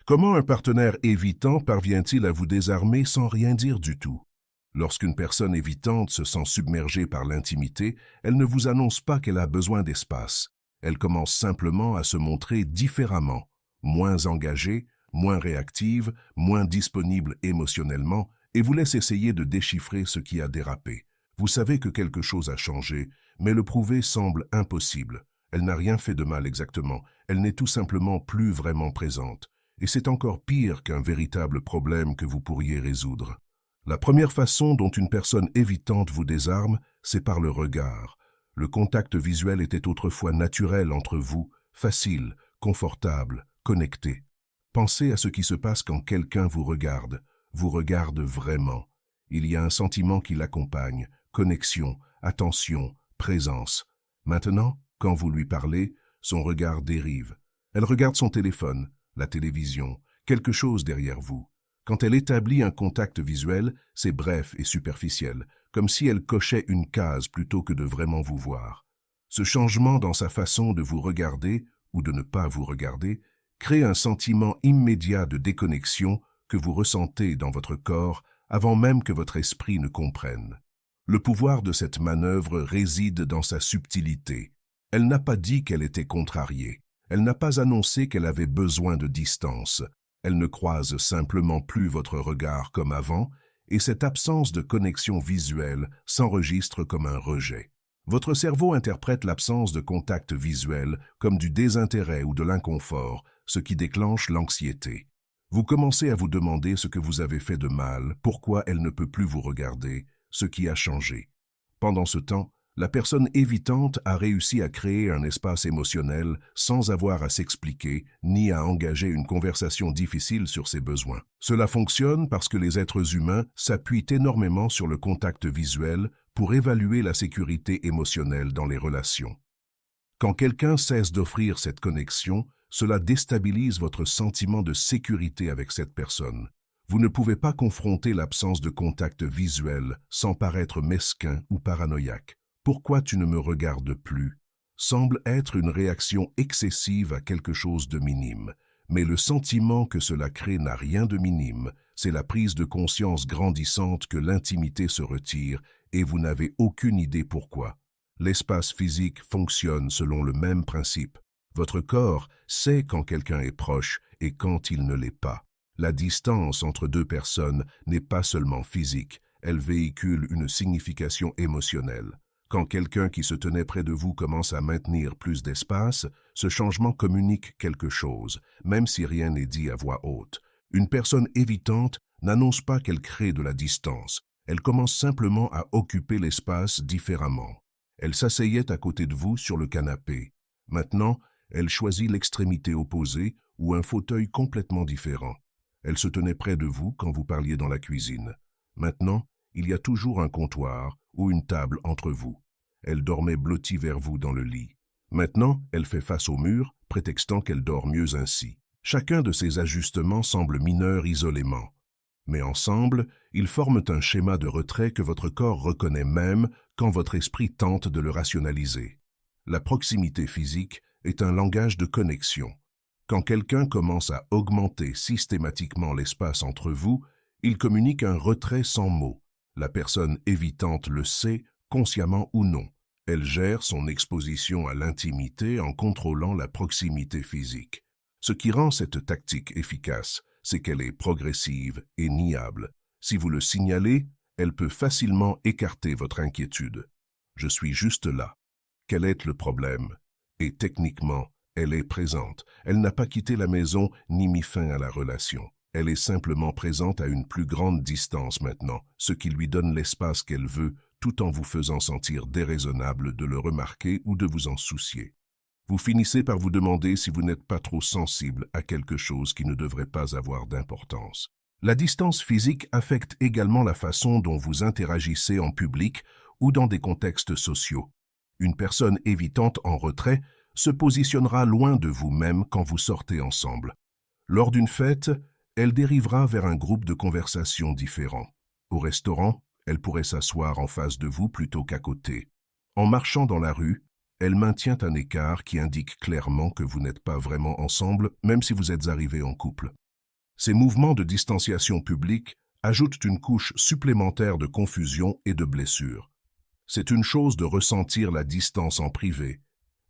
Comment un partenaire évitant parvient-il à vous désarmer sans rien dire du tout? Lorsqu'une personne évitante se sent submergée par l'intimité, elle ne vous annonce pas qu'elle a besoin d'espace. Elle commence simplement à se montrer différemment, moins engagée, moins réactive, moins disponible émotionnellement, et vous laisse essayer de déchiffrer ce qui a dérapé. Vous savez que quelque chose a changé, mais le prouver semble impossible. Elle n'a rien fait de mal exactement, elle n'est tout simplement plus vraiment présente. Et c'est encore pire qu'un véritable problème que vous pourriez résoudre. La première façon dont une personne évitante vous désarme, c'est par le regard. Le contact visuel était autrefois naturel entre vous, facile, confortable, connecté. Pensez à ce qui se passe quand quelqu'un vous regarde vraiment. Il y a un sentiment qui l'accompagne, connexion, attention, présence. Maintenant, quand vous lui parlez, son regard dérive. Elle regarde son téléphone, la télévision, quelque chose derrière vous. Quand elle établit un contact visuel, c'est bref et superficiel, comme si elle cochait une case plutôt que de vraiment vous voir. Ce changement dans sa façon de vous regarder, ou de ne pas vous regarder, crée un sentiment immédiat de déconnexion que vous ressentez dans votre corps avant même que votre esprit ne comprenne. Le pouvoir de cette manœuvre réside dans sa subtilité. Elle n'a pas dit qu'elle était contrariée. Elle n'a pas annoncé qu'elle avait besoin de distance. Elle ne croise simplement plus votre regard comme avant, et cette absence de connexion visuelle s'enregistre comme un rejet. Votre cerveau interprète l'absence de contact visuel comme du désintérêt ou de l'inconfort, ce qui déclenche l'anxiété. Vous commencez à vous demander ce que vous avez fait de mal, pourquoi elle ne peut plus vous regarder, ce qui a changé. Pendant ce temps, la personne évitante a réussi à créer un espace émotionnel sans avoir à s'expliquer ni à engager une conversation difficile sur ses besoins. Cela fonctionne parce que les êtres humains s'appuient énormément sur le contact visuel pour évaluer la sécurité émotionnelle dans les relations. Quand quelqu'un cesse d'offrir cette connexion, cela déstabilise votre sentiment de sécurité avec cette personne. Vous ne pouvez pas confronter l'absence de contact visuel sans paraître mesquin ou paranoïaque. Pourquoi tu ne me regardes plus semble être une réaction excessive à quelque chose de minime. Mais le sentiment que cela crée n'a rien de minime. C'est la prise de conscience grandissante que l'intimité se retire et vous n'avez aucune idée pourquoi. L'espace physique fonctionne selon le même principe. Votre corps sait quand quelqu'un est proche et quand il ne l'est pas. La distance entre deux personnes n'est pas seulement physique, elle véhicule une signification émotionnelle. Quand quelqu'un qui se tenait près de vous commence à maintenir plus d'espace, ce changement communique quelque chose, même si rien n'est dit à voix haute. Une personne évitante n'annonce pas qu'elle crée de la distance. Elle commence simplement à occuper l'espace différemment. Elle s'asseyait à côté de vous sur le canapé. Maintenant, elle choisit l'extrémité opposée ou un fauteuil complètement différent. Elle se tenait près de vous quand vous parliez dans la cuisine. Maintenant, il y a toujours un comptoir ou une table entre vous. Elle dormait blottie vers vous dans le lit. Maintenant, elle fait face au mur, prétextant qu'elle dort mieux ainsi. Chacun de ces ajustements semble mineur isolément. Mais ensemble, ils forment un schéma de retrait que votre corps reconnaît même quand votre esprit tente de le rationaliser. La proximité physique est un langage de connexion. Quand quelqu'un commence à augmenter systématiquement l'espace entre vous, il communique un retrait sans mots. La personne évitante le sait, consciemment ou non. Elle gère son exposition à l'intimité en contrôlant la proximité physique. Ce qui rend cette tactique efficace, c'est qu'elle est progressive et niable. Si vous le signalez, elle peut facilement écarter votre inquiétude. Je suis juste là. Quel est le problème? Et techniquement, elle est présente. Elle n'a pas quitté la maison ni mis fin à la relation. Elle est simplement présente à une plus grande distance maintenant, ce qui lui donne l'espace qu'elle veut, tout en vous faisant sentir déraisonnable de le remarquer ou de vous en soucier. Vous finissez par vous demander si vous n'êtes pas trop sensible à quelque chose qui ne devrait pas avoir d'importance. La distance physique affecte également la façon dont vous interagissez en public ou dans des contextes sociaux. Une personne évitante en retrait se positionnera loin de vous-même quand vous sortez ensemble. Lors d'une fête, elle dérivera vers un groupe de conversation différent. Au restaurant, elle pourrait s'asseoir en face de vous plutôt qu'à côté. En marchant dans la rue, elle maintient un écart qui indique clairement que vous n'êtes pas vraiment ensemble, même si vous êtes arrivés en couple. Ces mouvements de distanciation publique ajoutent une couche supplémentaire de confusion et de blessure. C'est une chose de ressentir la distance en privé,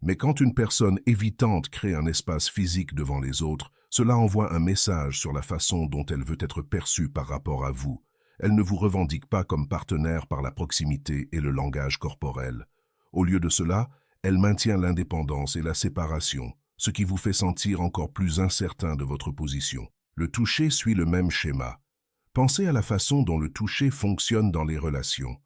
mais quand une personne évitante crée un espace physique devant les autres, cela envoie un message sur la façon dont elle veut être perçue par rapport à vous. Elle ne vous revendique pas comme partenaire par la proximité et le langage corporel. Au lieu de cela, elle maintient l'indépendance et la séparation, ce qui vous fait sentir encore plus incertain de votre position. Le toucher suit le même schéma. Pensez à la façon dont le toucher fonctionne dans les relations.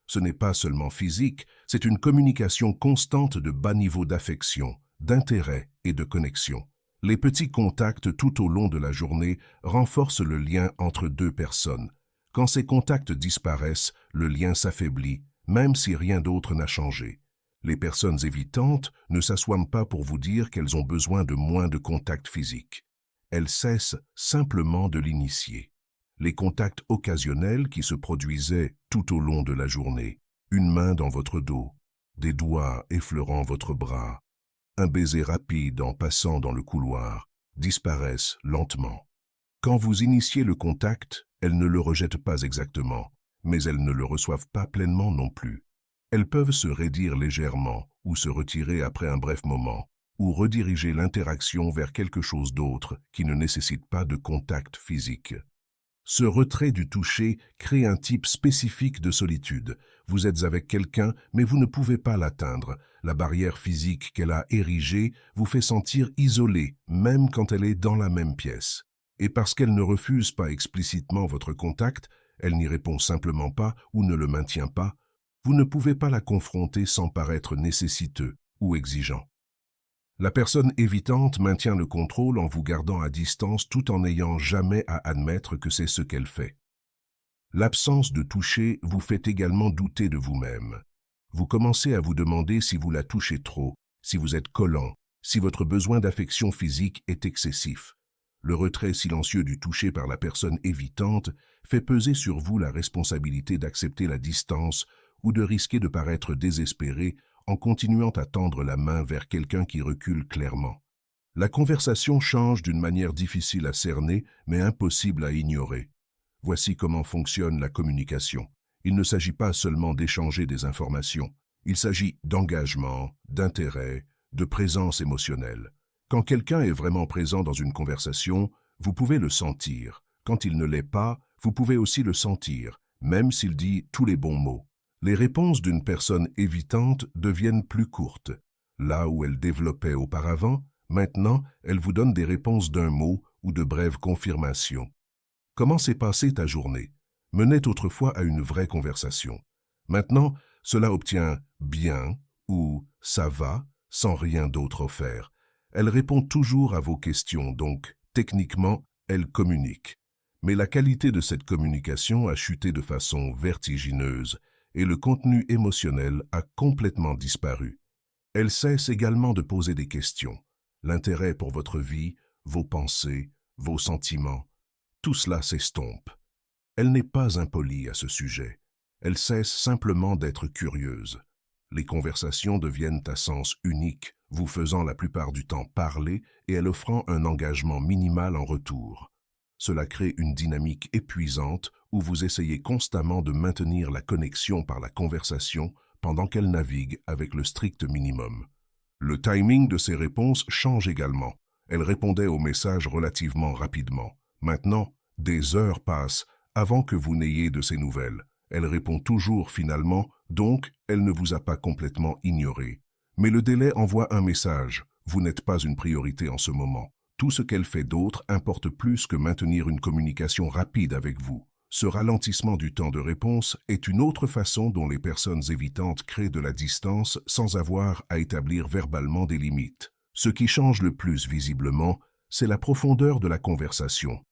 Ce n'est pas seulement physique, c'est une communication constante de bas niveau d'affection, d'intérêt et de connexion. Les petits contacts tout au long de la journée renforcent le lien entre deux personnes. Quand ces contacts disparaissent, le lien s'affaiblit, même si rien d'autre n'a changé. Les personnes évitantes ne s'assoient pas pour vous dire qu'elles ont besoin de moins de contacts physiques. Elles cessent simplement de l'initier. Les contacts occasionnels qui se produisaient tout au long de la journée, une main dans votre dos, des doigts effleurant votre bras, un baiser rapide en passant dans le couloir, disparaissent lentement. Quand vous initiez le contact, elles ne le rejettent pas exactement, mais elles ne le reçoivent pas pleinement non plus. Elles peuvent se raidir légèrement ou se retirer après un bref moment, ou rediriger l'interaction vers quelque chose d'autre qui ne nécessite pas de contact physique. Ce retrait du toucher crée un type spécifique de solitude. Vous êtes avec quelqu'un, mais vous ne pouvez pas l'atteindre. La barrière physique qu'elle a érigée vous fait sentir isolé, même quand elle est dans la même pièce. Et parce qu'elle ne refuse pas explicitement votre contact, elle n'y répond simplement pas ou ne le maintient pas, vous ne pouvez pas la confronter sans paraître nécessiteux ou exigeant. La personne évitante maintient le contrôle en vous gardant à distance tout en n'ayant jamais à admettre que c'est ce qu'elle fait. L'absence de toucher vous fait également douter de vous-même. Vous commencez à vous demander si vous la touchez trop, si vous êtes collant, si votre besoin d'affection physique est excessif. Le retrait silencieux du toucher par la personne évitante fait peser sur vous la responsabilité d'accepter la distance ou de risquer de paraître désespéré en continuant à tendre la main vers quelqu'un qui recule clairement. La conversation change d'une manière difficile à cerner, mais impossible à ignorer. Voici comment fonctionne la communication. Il ne s'agit pas seulement d'échanger des informations. Il s'agit d'engagement, d'intérêt, de présence émotionnelle. Quand quelqu'un est vraiment présent dans une conversation, vous pouvez le sentir. Quand il ne l'est pas, vous pouvez aussi le sentir, même s'il dit tous les bons mots. Les réponses d'une personne évitante deviennent plus courtes. Là où elles développaient auparavant, maintenant, elles vous donnent des réponses d'un mot ou de brèves confirmations. Comment s'est passée ta journée menait autrefois à une vraie conversation. Maintenant, cela obtient « bien » ou « ça va » sans rien d'autre offert. Elle répond toujours à vos questions, donc, techniquement, elle communique. Mais la qualité de cette communication a chuté de façon vertigineuse et le contenu émotionnel a complètement disparu. Elle cesse également de poser des questions. L'intérêt pour votre vie, vos pensées, vos sentiments, tout cela s'estompe. Elle n'est pas impolie à ce sujet. Elle cesse simplement d'être curieuse. Les conversations deviennent à sens unique, vous faisant la plupart du temps parler et elle offrant un engagement minimal en retour. Cela crée une dynamique épuisante où vous essayez constamment de maintenir la connexion par la conversation pendant qu'elle navigue avec le strict minimum. Le timing de ces réponses change également. Elle répondait aux messages relativement rapidement. Maintenant, des heures passent avant que vous n'ayez de ces nouvelles. Elle répond toujours finalement, donc elle ne vous a pas complètement ignoré. Mais le délai envoie un message. Vous n'êtes pas une priorité en ce moment. Tout ce qu'elle fait d'autre importe plus que maintenir une communication rapide avec vous. Ce ralentissement du temps de réponse est une autre façon dont les personnes évitantes créent de la distance sans avoir à établir verbalement des limites. Ce qui change le plus visiblement, c'est la profondeur de la conversation.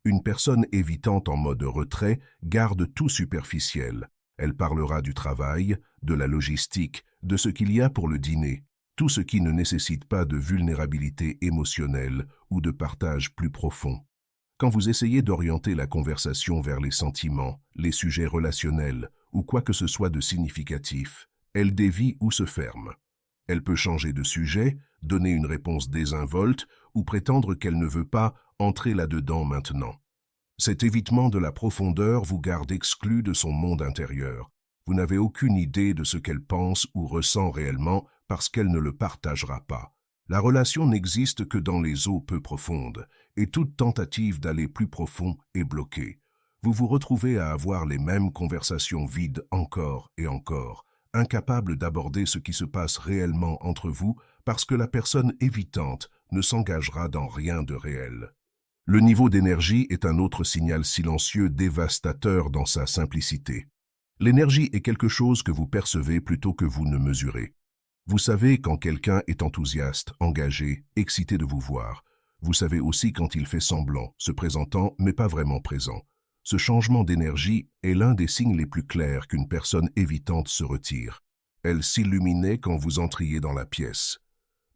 Une personne évitante en mode retrait garde tout superficiel. Elle parlera du travail, de la logistique, de ce qu'il y a pour le dîner. Tout ce qui ne nécessite pas de vulnérabilité émotionnelle ou de partage plus profond. Quand vous essayez d'orienter la conversation vers les sentiments, les sujets relationnels ou quoi que ce soit de significatif, elle dévie ou se ferme. Elle peut changer de sujet, donner une réponse désinvolte ou prétendre qu'elle ne veut pas entrez là-dedans maintenant. Cet évitement de la profondeur vous garde exclu de son monde intérieur. Vous n'avez aucune idée de ce qu'elle pense ou ressent réellement parce qu'elle ne le partagera pas. La relation n'existe que dans les eaux peu profondes, et toute tentative d'aller plus profond est bloquée. Vous vous retrouvez à avoir les mêmes conversations vides encore et encore, incapable d'aborder ce qui se passe réellement entre vous parce que la personne évitante ne s'engagera dans rien de réel. Le niveau d'énergie est un autre signal silencieux dévastateur dans sa simplicité. L'énergie est quelque chose que vous percevez plutôt que vous ne mesurez. Vous savez quand quelqu'un est enthousiaste, engagé, excité de vous voir. Vous savez aussi quand il fait semblant, se présentant mais pas vraiment présent. Ce changement d'énergie est l'un des signes les plus clairs qu'une personne évitante se retire. Elle s'illuminait quand vous entriez dans la pièce.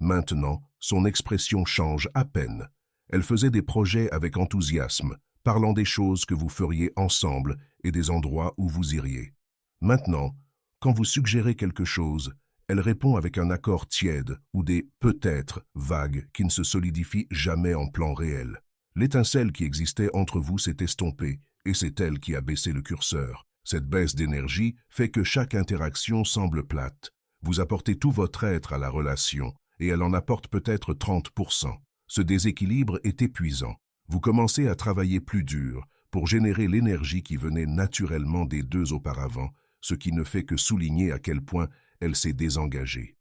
Maintenant, son expression change à peine. Elle faisait des projets avec enthousiasme, parlant des choses que vous feriez ensemble et des endroits où vous iriez. Maintenant, quand vous suggérez quelque chose, elle répond avec un accord tiède ou des « peut-être » vagues qui ne se solidifient jamais en plan réel. L'étincelle qui existait entre vous s'est estompée et c'est elle qui a baissé le curseur. Cette baisse d'énergie fait que chaque interaction semble plate. Vous apportez tout votre être à la relation et elle en apporte peut-être 30%. Ce déséquilibre est épuisant. Vous commencez à travailler plus dur pour générer l'énergie qui venait naturellement des deux auparavant, ce qui ne fait que souligner à quel point elle s'est désengagée.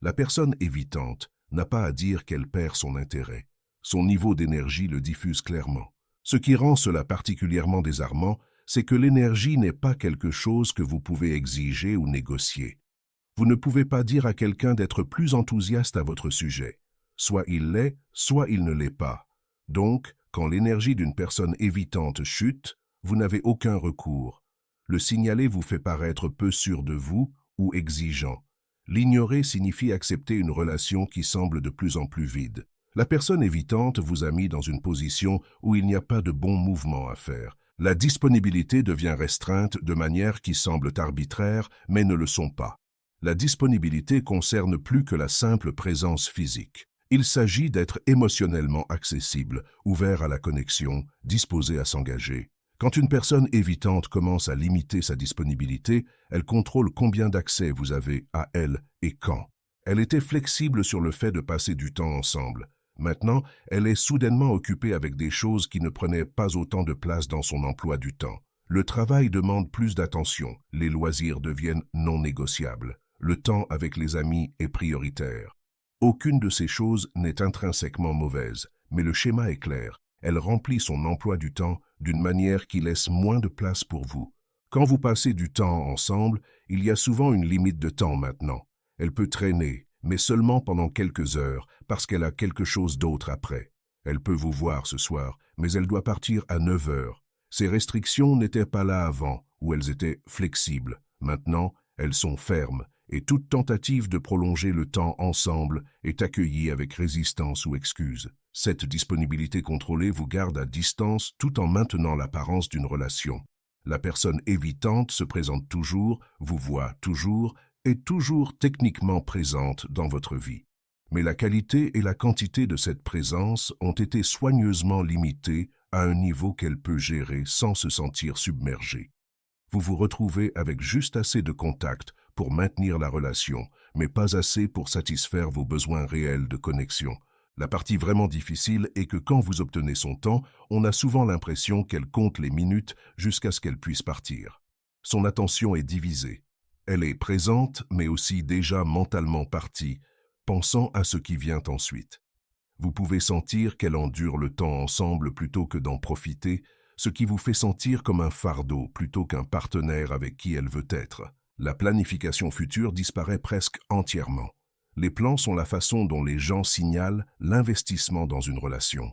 La personne évitante n'a pas à dire qu'elle perd son intérêt. Son niveau d'énergie le diffuse clairement. Ce qui rend cela particulièrement désarmant, c'est que l'énergie n'est pas quelque chose que vous pouvez exiger ou négocier. Vous ne pouvez pas dire à quelqu'un d'être plus enthousiaste à votre sujet. Soit il l'est, soit il ne l'est pas. Donc, quand l'énergie d'une personne évitante chute, vous n'avez aucun recours. Le signaler vous fait paraître peu sûr de vous ou exigeant. L'ignorer signifie accepter une relation qui semble de plus en plus vide. La personne évitante vous a mis dans une position où il n'y a pas de bon mouvement à faire. La disponibilité devient restreinte de manière qui semblent arbitraires, mais ne le sont pas. La disponibilité concerne plus que la simple présence physique. Il s'agit d'être émotionnellement accessible, ouvert à la connexion, disposé à s'engager. Quand une personne évitante commence à limiter sa disponibilité, elle contrôle combien d'accès vous avez à elle et quand. Elle était flexible sur le fait de passer du temps ensemble. Maintenant, elle est soudainement occupée avec des choses qui ne prenaient pas autant de place dans son emploi du temps. Le travail demande plus d'attention, les loisirs deviennent non négociables. Le temps avec les amis est prioritaire. Aucune de ces choses n'est intrinsèquement mauvaise, mais le schéma est clair. Elle remplit son emploi du temps d'une manière qui laisse moins de place pour vous. Quand vous passez du temps ensemble, il y a souvent une limite de temps maintenant. Elle peut traîner, mais seulement pendant quelques heures, parce qu'elle a quelque chose d'autre après. Elle peut vous voir ce soir, mais elle doit partir à 9 heures. Ces restrictions n'étaient pas là avant, où elles étaient flexibles. Maintenant, elles sont fermes, et toute tentative de prolonger le temps ensemble est accueillie avec résistance ou excuse. Cette disponibilité contrôlée vous garde à distance tout en maintenant l'apparence d'une relation. La personne évitante se présente toujours, vous voit toujours, est toujours techniquement présente dans votre vie. Mais la qualité et la quantité de cette présence ont été soigneusement limitées à un niveau qu'elle peut gérer sans se sentir submergée. Vous vous retrouvez avec juste assez de contact pour maintenir la relation, mais pas assez pour satisfaire vos besoins réels de connexion. La partie vraiment difficile est que quand vous obtenez son temps, on a souvent l'impression qu'elle compte les minutes jusqu'à ce qu'elle puisse partir. Son attention est divisée. Elle est présente, mais aussi déjà mentalement partie, pensant à ce qui vient ensuite. Vous pouvez sentir qu'elle endure le temps ensemble plutôt que d'en profiter, ce qui vous fait sentir comme un fardeau plutôt qu'un partenaire avec qui elle veut être. La planification future disparaît presque entièrement. Les plans sont la façon dont les gens signalent l'investissement dans une relation.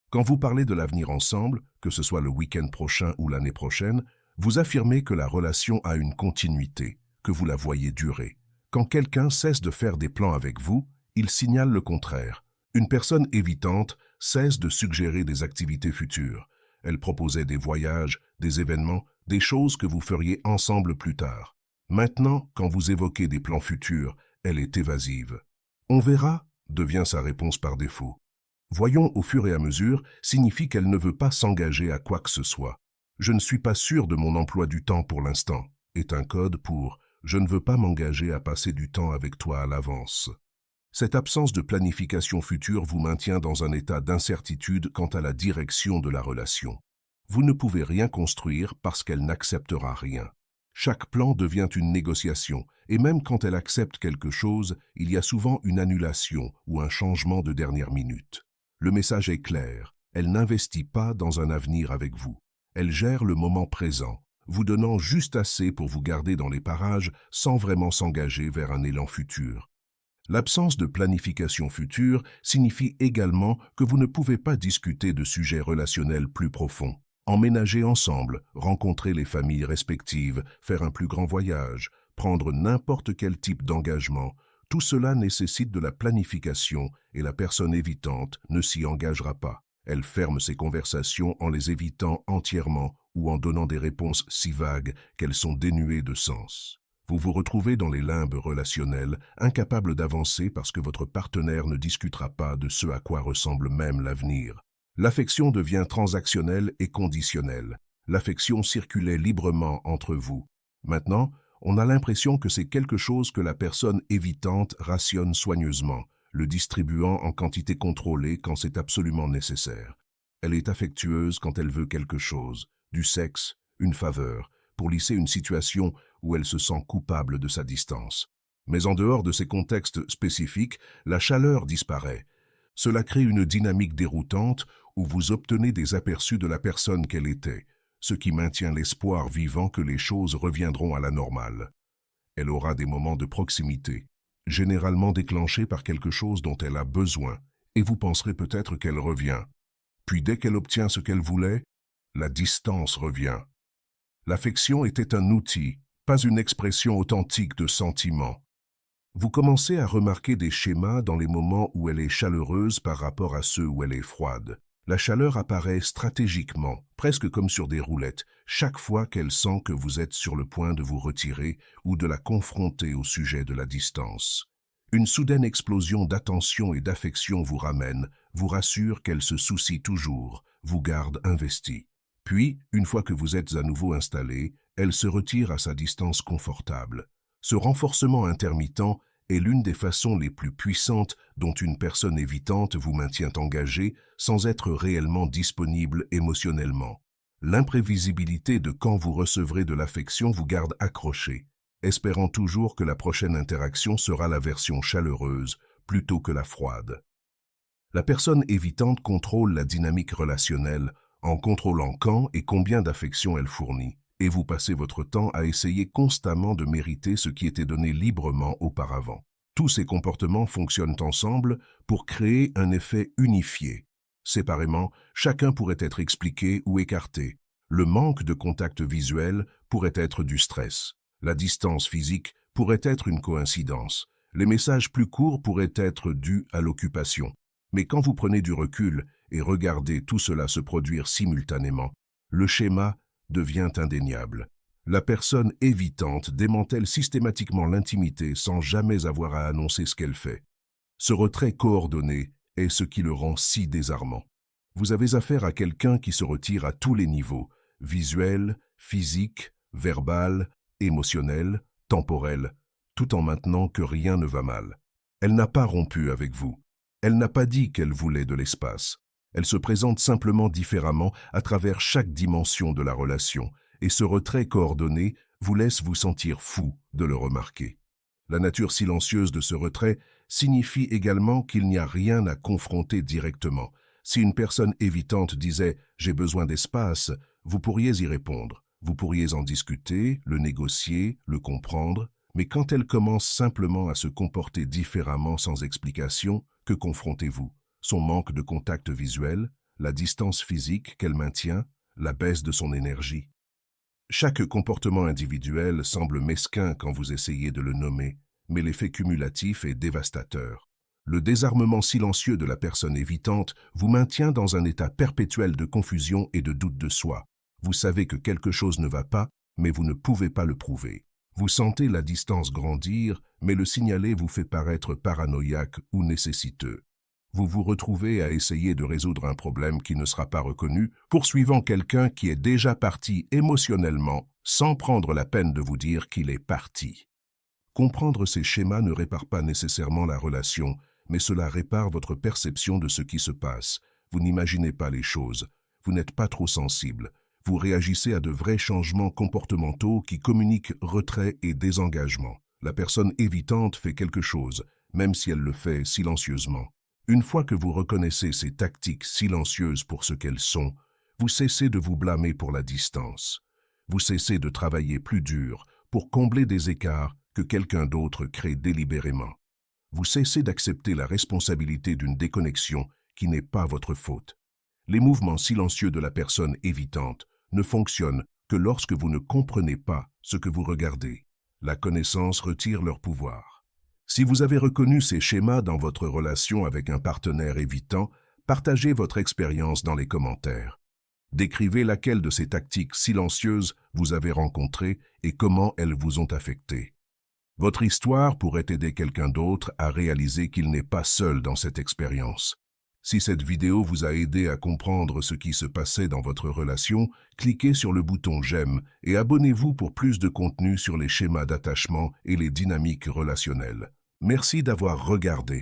Quand vous parlez de l'avenir ensemble, que ce soit le week-end prochain ou l'année prochaine, vous affirmez que la relation a une continuité, que vous la voyez durer. Quand quelqu'un cesse de faire des plans avec vous, il signale le contraire. Une personne évitante cesse de suggérer des activités futures. Elle proposait des voyages, des événements, des choses que vous feriez ensemble plus tard. Maintenant, quand vous évoquez des plans futurs, elle est évasive. « On verra » devient sa réponse par défaut. Voyons au fur et à mesure signifie qu'elle ne veut pas s'engager à quoi que ce soit. Je ne suis pas sûr de mon emploi du temps pour l'instant est un code pour je ne veux pas m'engager à passer du temps avec toi à l'avance. Cette absence de planification future vous maintient dans un état d'incertitude quant à la direction de la relation. Vous ne pouvez rien construire parce qu'elle n'acceptera rien. Chaque plan devient une négociation, et même quand elle accepte quelque chose, il y a souvent une annulation ou un changement de dernière minute. Le message est clair, elle n'investit pas dans un avenir avec vous. Elle gère le moment présent, vous donnant juste assez pour vous garder dans les parages sans vraiment s'engager vers un élan futur. L'absence de planification future signifie également que vous ne pouvez pas discuter de sujets relationnels plus profonds. Emménager ensemble, rencontrer les familles respectives, faire un plus grand voyage, prendre n'importe quel type d'engagement, tout cela nécessite de la planification et la personne évitante ne s'y engagera pas. Elle ferme ses conversations en les évitant entièrement ou en donnant des réponses si vagues qu'elles sont dénuées de sens. Vous vous retrouvez dans les limbes relationnels, incapable d'avancer parce que votre partenaire ne discutera pas de ce à quoi ressemble même l'avenir. L'affection devient transactionnelle et conditionnelle. L'affection circulait librement entre vous. Maintenant, on a l'impression que c'est quelque chose que la personne évitante rationne soigneusement, le distribuant en quantité contrôlée quand c'est absolument nécessaire. Elle est affectueuse quand elle veut quelque chose, du sexe, une faveur, pour lisser une situation où elle se sent coupable de sa distance. Mais en dehors de ces contextes spécifiques, la chaleur disparaît. Cela crée une dynamique déroutante où vous obtenez des aperçus de la personne qu'elle était, ce qui maintient l'espoir vivant que les choses reviendront à la normale. Elle aura des moments de proximité, généralement déclenchés par quelque chose dont elle a besoin, et vous penserez peut-être qu'elle revient. Puis dès qu'elle obtient ce qu'elle voulait, la distance revient. L'affection était un outil, pas une expression authentique de sentiment. Vous commencez à remarquer des schémas dans les moments où elle est chaleureuse par rapport à ceux où elle est froide. La chaleur apparaît stratégiquement, presque comme sur des roulettes, chaque fois qu'elle sent que vous êtes sur le point de vous retirer ou de la confronter au sujet de la distance. Une soudaine explosion d'attention et d'affection vous ramène, vous rassure qu'elle se soucie toujours, vous garde investi. Puis, une fois que vous êtes à nouveau installé, elle se retire à sa distance confortable. Ce renforcement intermittent est l'une des façons les plus puissantes dont une personne évitante vous maintient engagé sans être réellement disponible émotionnellement. L'imprévisibilité de quand vous recevrez de l'affection vous garde accroché, espérant toujours que la prochaine interaction sera la version chaleureuse plutôt que la froide. La personne évitante contrôle la dynamique relationnelle en contrôlant quand et combien d'affection elle fournit, et vous passez votre temps à essayer constamment de mériter ce qui était donné librement auparavant. Tous ces comportements fonctionnent ensemble pour créer un effet unifié. Séparément, chacun pourrait être expliqué ou écarté. Le manque de contact visuel pourrait être du stress. La distance physique pourrait être une coïncidence. Les messages plus courts pourraient être dus à l'occupation. Mais quand vous prenez du recul et regardez tout cela se produire simultanément, le schéma devient indéniable. La personne évitante démantèle systématiquement l'intimité sans jamais avoir à annoncer ce qu'elle fait. Ce retrait coordonné est ce qui le rend si désarmant. Vous avez affaire à quelqu'un qui se retire à tous les niveaux, visuel, physique, verbal, émotionnel, temporel, tout en maintenant que rien ne va mal. Elle n'a pas rompu avec vous. Elle n'a pas dit qu'elle voulait de l'espace. Elle se présente simplement différemment à travers chaque dimension de la relation, et ce retrait coordonné vous laisse vous sentir fou de le remarquer. La nature silencieuse de ce retrait signifie également qu'il n'y a rien à confronter directement. Si une personne évitante disait « j'ai besoin d'espace », vous pourriez y répondre. Vous pourriez en discuter, le négocier, le comprendre, mais quand elle commence simplement à se comporter différemment sans explication, que confrontez-vous? Son manque de contact visuel, la distance physique qu'elle maintient, la baisse de son énergie. Chaque comportement individuel semble mesquin quand vous essayez de le nommer, mais l'effet cumulatif est dévastateur. Le désarmement silencieux de la personne évitante vous maintient dans un état perpétuel de confusion et de doute de soi. Vous savez que quelque chose ne va pas, mais vous ne pouvez pas le prouver. Vous sentez la distance grandir, mais le signaler vous fait paraître paranoïaque ou nécessiteux. Vous vous retrouvez à essayer de résoudre un problème qui ne sera pas reconnu, poursuivant quelqu'un qui est déjà parti émotionnellement, sans prendre la peine de vous dire qu'il est parti. Comprendre ces schémas ne répare pas nécessairement la relation, mais cela répare votre perception de ce qui se passe. Vous n'imaginez pas les choses, vous n'êtes pas trop sensible, vous réagissez à de vrais changements comportementaux qui communiquent retrait et désengagement. La personne évitante fait quelque chose, même si elle le fait silencieusement. Une fois que vous reconnaissez ces tactiques silencieuses pour ce qu'elles sont, vous cessez de vous blâmer pour la distance. Vous cessez de travailler plus dur pour combler des écarts que quelqu'un d'autre crée délibérément. Vous cessez d'accepter la responsabilité d'une déconnexion qui n'est pas votre faute. Les mouvements silencieux de la personne évitante ne fonctionnent que lorsque vous ne comprenez pas ce que vous regardez. La connaissance retire leur pouvoir. Si vous avez reconnu ces schémas dans votre relation avec un partenaire évitant, partagez votre expérience dans les commentaires. Décrivez laquelle de ces tactiques silencieuses vous avez rencontrées et comment elles vous ont affecté. Votre histoire pourrait aider quelqu'un d'autre à réaliser qu'il n'est pas seul dans cette expérience. Si cette vidéo vous a aidé à comprendre ce qui se passait dans votre relation, cliquez sur le bouton j'aime et abonnez-vous pour plus de contenu sur les schémas d'attachement et les dynamiques relationnelles. Merci d'avoir regardé.